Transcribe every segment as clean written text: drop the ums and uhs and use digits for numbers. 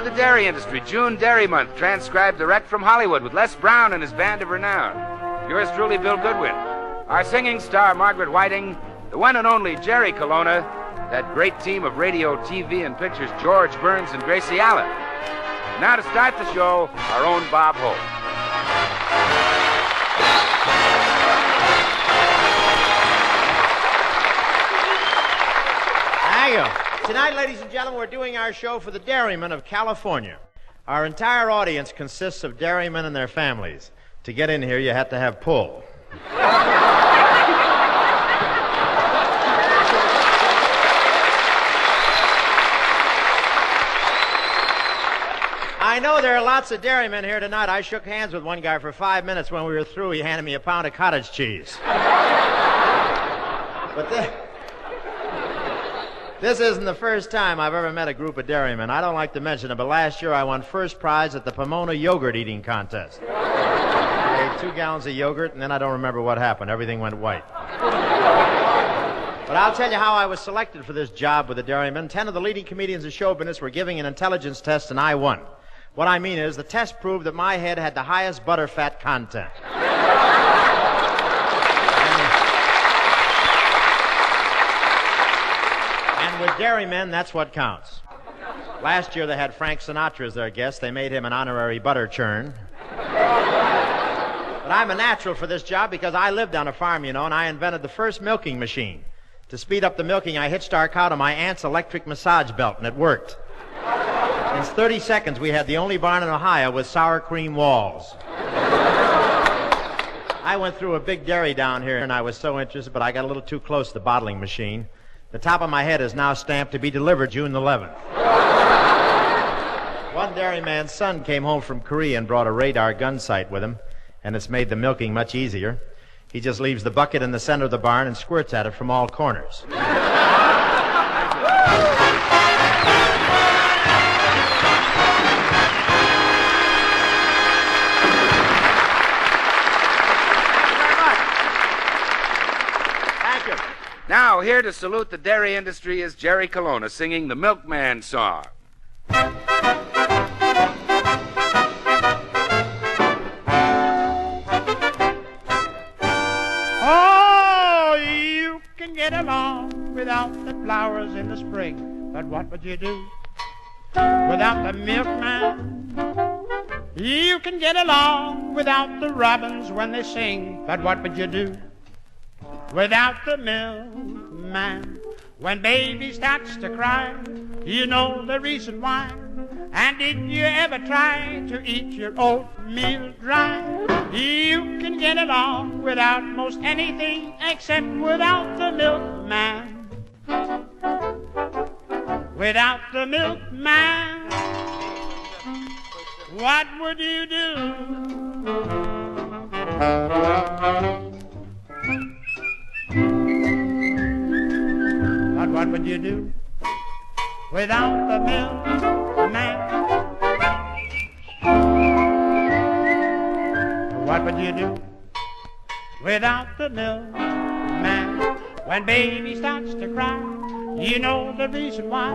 the dairy industry, June Dairy Month, transcribed direct from Hollywood with Les Brown and his band of renown. Yours truly, Bill Goodwin. Our singing star, Margaret Whiting, the one and only Jerry Colona, that great team of radio, TV, and pictures, George Burns and Gracie Allen. Now to start the show, our own Bob Hope. Thank you. Tonight, ladies and gentlemen, we're doing our show for the dairymen of California. Our entire audience consists of dairymen and their families. To get in here, you have to have pull. I know there are lots of dairymen here tonight. I shook hands with one guy for 5 minutes. When we were through, he handed me a pound of cottage cheese. But this isn't the first time I've ever met a group of dairymen. I don't like to mention it, but last year I won first prize at the Pomona yogurt eating contest. I ate 2 gallons of yogurt, and then I don't remember what happened. Everything went white. But I'll tell you how I was selected for this job with the dairymen. 10 of the leading comedians of show business were giving an intelligence test, and I won. What I mean is, the test proved that my head had the highest butterfat content. With dairymen, that's what counts. Last year they had Frank Sinatra as their guest. They made him an honorary butter churn. But I'm a natural for this job because I lived on a farm, you know, and I invented the first milking machine. To speed up the milking, I hitched our cow to my aunt's electric massage belt, and it worked. In 30 seconds, we had the only barn in Ohio with sour cream walls. I went through a big dairy down here, and I was so interested, but I got a little too close to the bottling machine. The top of my head is now stamped to be delivered June 11th. One dairyman's son came home from Korea and brought a radar gun sight with him, and it's made the milking much easier. He just leaves the bucket in the center of the barn and squirts at it from all corners. Now, here to salute the dairy industry is Jerry Colona singing the Milkman Song. Oh, you can get along without the flowers in the spring, but what would you do without the milkman? You can get along without the robins when they sing, but what would you do without the milkman? When baby starts to cry, you know the reason why. And did you ever try to eat your oatmeal dry? You can get along without most anything except without the milkman. Without the milkman, what would you do? But what would you do without the milkman? What would you do without the milkman? When baby starts to cry, you know the reason why.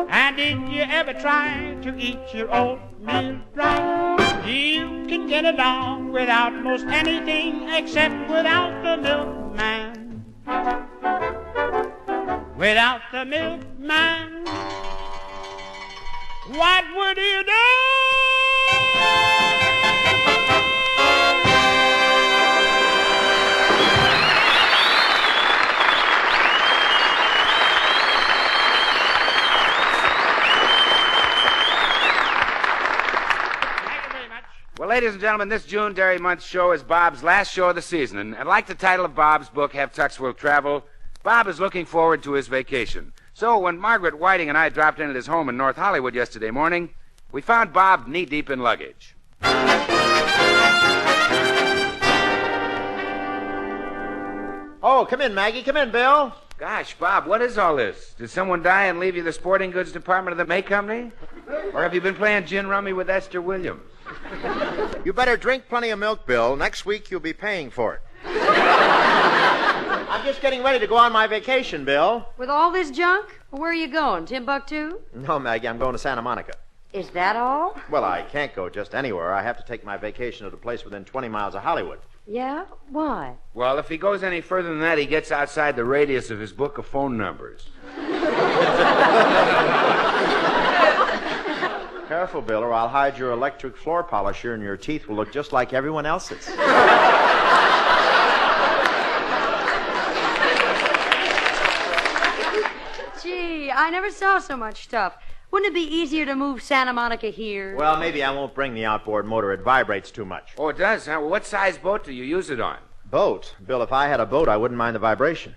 And did you ever try to eat your oatmeal dry? You can get along without most anything except without the milkman. Without the milkman, what would you do? Well, ladies and gentlemen, this June Dairy Month show is Bob's last show of the season, and like the title of Bob's book, Have Tucks Will Travel, Bob is looking forward to his vacation. So when Margaret Whiting and I dropped in at his home in North Hollywood yesterday morning, we found Bob knee-deep in luggage. Oh, come in, Maggie. Come in, Bill. Gosh, Bob, what is all this? Did someone die and leave you the sporting goods department of the May Company? Or have you been playing gin rummy with Esther Williams? You better drink plenty of milk, Bill. Next week you'll be paying for it. I'm just getting ready to go on my vacation, Bill. With all this junk? Where are you going? Timbuktu? No, Maggie, I'm going to Santa Monica. Is that all? Well, I can't go just anywhere. I have to take my vacation at a place within 20 miles of Hollywood. Yeah? Why? Well, if he goes any further than that, he gets outside the radius of his book of phone numbers. Careful, Bill, or I'll hide your electric floor polisher and your teeth will look just like everyone else's. Gee, I never saw so much stuff. Wouldn't it be easier to move Santa Monica here? Well, maybe I won't bring the outboard motor. It vibrates too much. Oh, it does, huh? Well, what size boat do you use it on? Boat? Bill, if I had a boat, I wouldn't mind the vibration.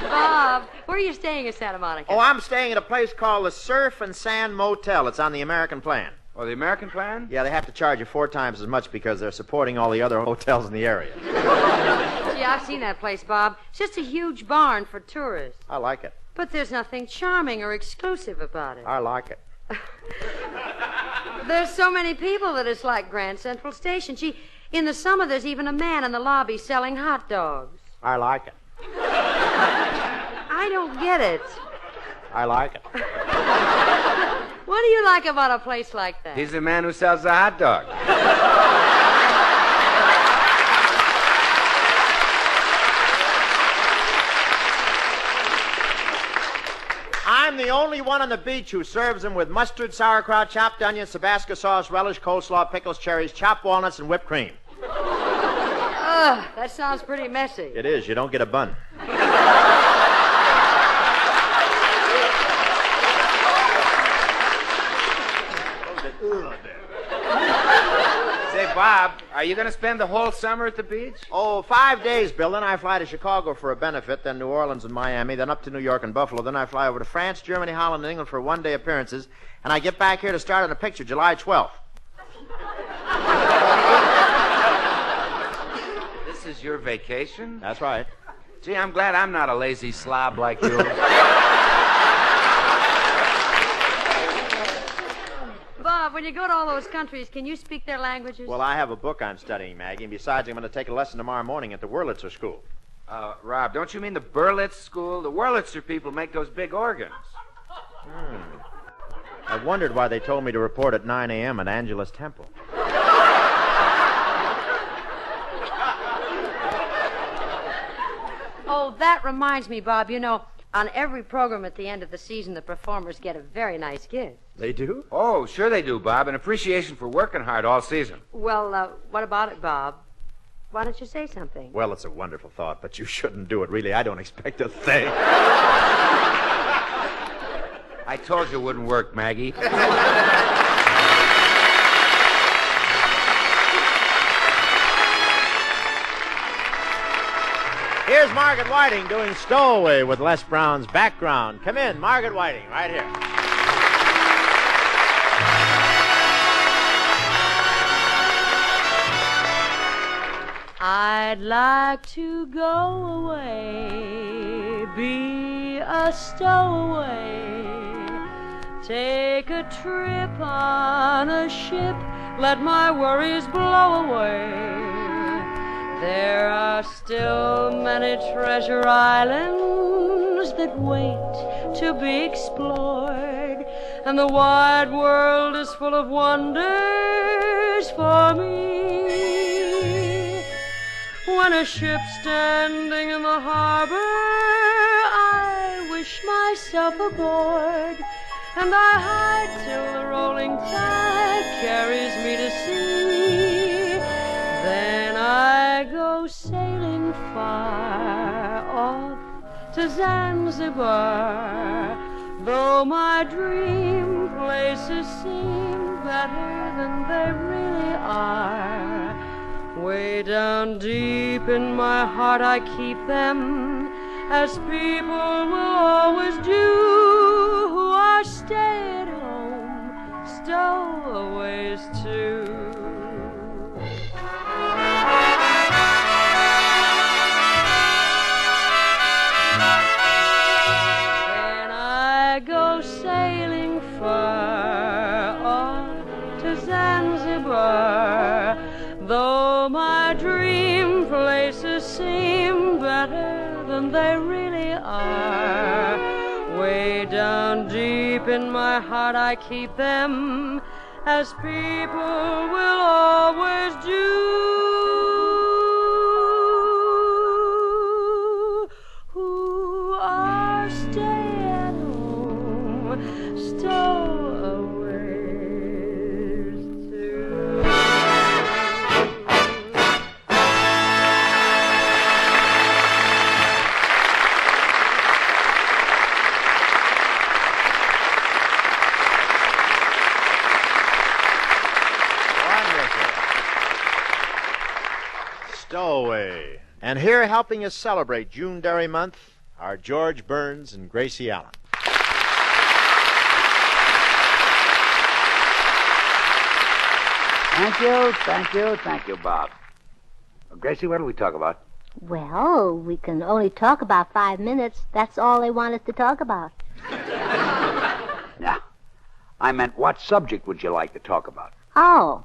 Bob, where are you staying in Santa Monica? Oh, I'm staying at a place called the Surf and Sand Motel. It's on the American plan. Oh, the American plan? Yeah, they have to charge you 4 times as much because they're supporting all the other hotels in the area. Gee, I've seen that place, Bob. It's just a huge barn for tourists. I like it. But there's nothing charming or exclusive about it. I like it. There's so many people that it's like Grand Central Station. Gee, in the summer there's even a man in the lobby selling hot dogs. I like it. I don't get it. I like it. What do you like about a place like that? He's the man who sells the hot dog. I'm the only one on the beach who serves them with mustard, sauerkraut, chopped onions, Tabasco sauce, relish, coleslaw, pickles, cherries, chopped walnuts, and whipped cream. Ugh, that sounds pretty messy. It is. You don't get a bun. Say, Bob, are you going to spend the whole summer at the beach? Oh, 5 days, Bill. Then I fly to Chicago for a benefit, then New Orleans and Miami, then up to New York and Buffalo. Then I fly over to France, Germany, Holland, and England for one-day appearances. And I get back here to start on a picture July 12th. This is your vacation? That's right. Gee, I'm glad I'm not a lazy slob like you. Bob, when you go to all those countries, can you speak their languages? Well, I have a book I'm studying, Maggie. And besides, I'm going to take a lesson tomorrow morning at the Wurlitzer School. Rob, don't you mean the Berlitz School? The Wurlitzer people make those big organs. I wondered why they told me to report at 9 a.m. at Angela's Temple. Oh, that reminds me, Bob. You know, on every program at the end of the season, the performers get a very nice gift. They do? Oh, sure they do, Bob. An appreciation for working hard all season. Well, what about it, Bob? Why don't you say something? Well, it's a wonderful thought, but you shouldn't do it. Really, I don't expect a thing. I told you it wouldn't work, Maggie. Here's Margaret Whiting doing Stowaway with Les Brown's background. Come in, Margaret Whiting, right here. I'd like to go away, be a stowaway, take a trip on a ship, let my worries blow away. There are still many treasure islands that wait to be explored, and the wide world is full of wonders for me. When a ship's standing in the harbor, I wish myself aboard, and I hide till the rolling tide carries me to sea. Then I go sailing far off to Zanzibar, though my dream places seem better than they really are. Way down deep in my heart I keep them, as people will always do who are stay-at-home stowaways too. Then I go sailing far off to Zanzibar, though my dream places seem better than they really are. Way down deep in my heart I keep them, as people will always do, who are stay-at-home stowaways too. Stowaway. And here helping us celebrate June Dairy Month are George Burns and Gracie Allen. Thank you, Bob. Gracie, what do we talk about? Well, we can only talk about 5 minutes. That's all they want us to talk about. Yeah. I meant, what subject would you like to talk about? Oh.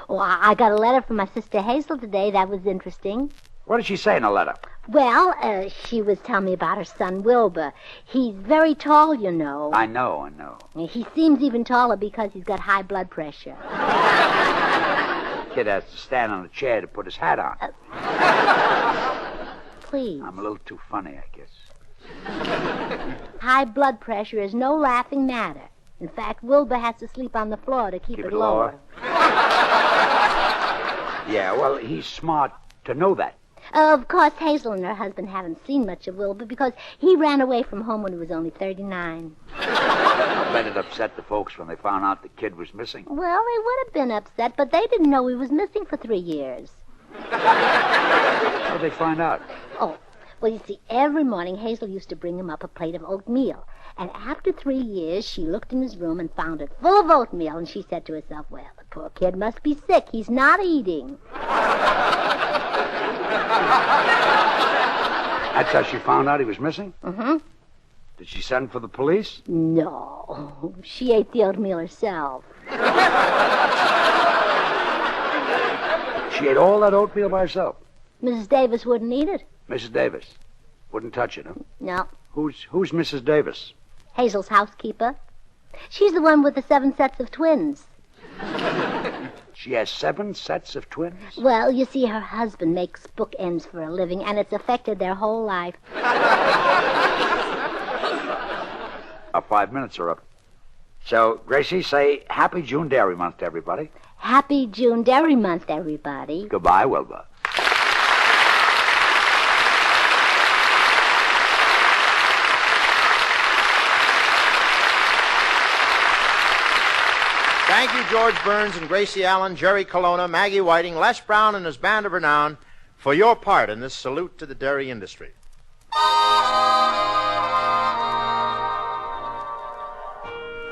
Well, I got a letter from my sister Hazel today. That was interesting. What did she say in the letter? Well, she was telling me about her son, Wilbur. He's very tall, you know. I know. He seems even taller because he's got high blood pressure. Kid has to stand on a chair to put his hat on. Please. I'm a little too funny, I guess. High blood pressure is no laughing matter. In fact, Wilbur has to sleep on the floor to keep it lower. Yeah, well, he's smart to know that. Of course, Hazel and her husband haven't seen much of Wilbur because he ran away from home when he was only 39. I bet it upset the folks when they found out the kid was missing. Well, they would have been upset, but they didn't know he was missing for 3 years. How did they find out? Oh, well, you see, every morning Hazel used to bring him up a plate of oatmeal. And after 3 years, she looked in his room and found it full of oatmeal, and she said to herself, well, the poor kid must be sick. He's not eating. That's how she found out he was missing? Mm-hmm. Did she send for the police? No, she ate the oatmeal herself. She ate all that oatmeal by herself? Mrs. Davis wouldn't eat it. Mrs. Davis wouldn't touch it, huh? No. Who's Mrs. Davis? Hazel's housekeeper. She's the one with the 7 sets of twins. She has 7 sets of twins? Well, you see, her husband makes bookends for a living, and it's affected their whole life. Our 5 minutes are up. So, Gracie, say Happy June Dairy Month to everybody. Happy June Dairy Month, everybody. Goodbye, Wilbur. Thank you, George Burns and Gracie Allen, Jerry Colona, Maggie Whiting, Les Brown and his band of renown, for your part in this salute to the dairy industry.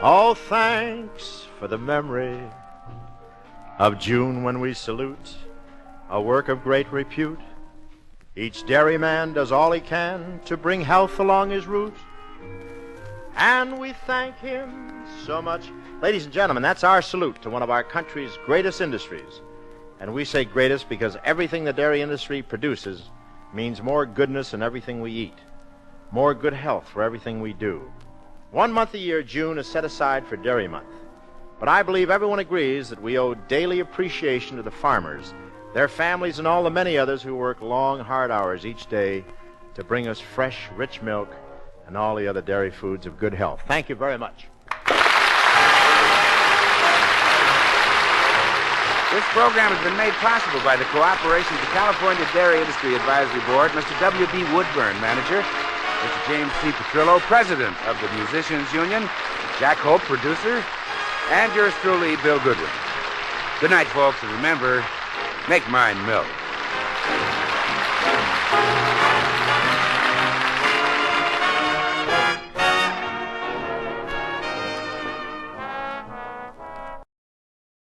All thanks for the memory of June when we salute a work of great repute. Each dairyman does all he can to bring health along his route, and we thank him so much. Ladies and gentlemen, that's our salute to one of our country's greatest industries. And we say greatest because everything the dairy industry produces means more goodness in everything we eat, more good health for everything we do. 1 month a year, June, is set aside for Dairy Month. But I believe everyone agrees that we owe daily appreciation to the farmers, their families, and all the many others who work long, hard hours each day to bring us fresh, rich milk and all the other dairy foods of good health. Thank you very much. This program has been made possible by the cooperation of the California Dairy Industry Advisory Board, Mr. W.B. Woodburn, manager, Mr. James C. Petrillo, president of the Musicians Union, Jack Hope, producer, and yours truly, Bill Goodwin. Good night, folks, and remember, make mine milk.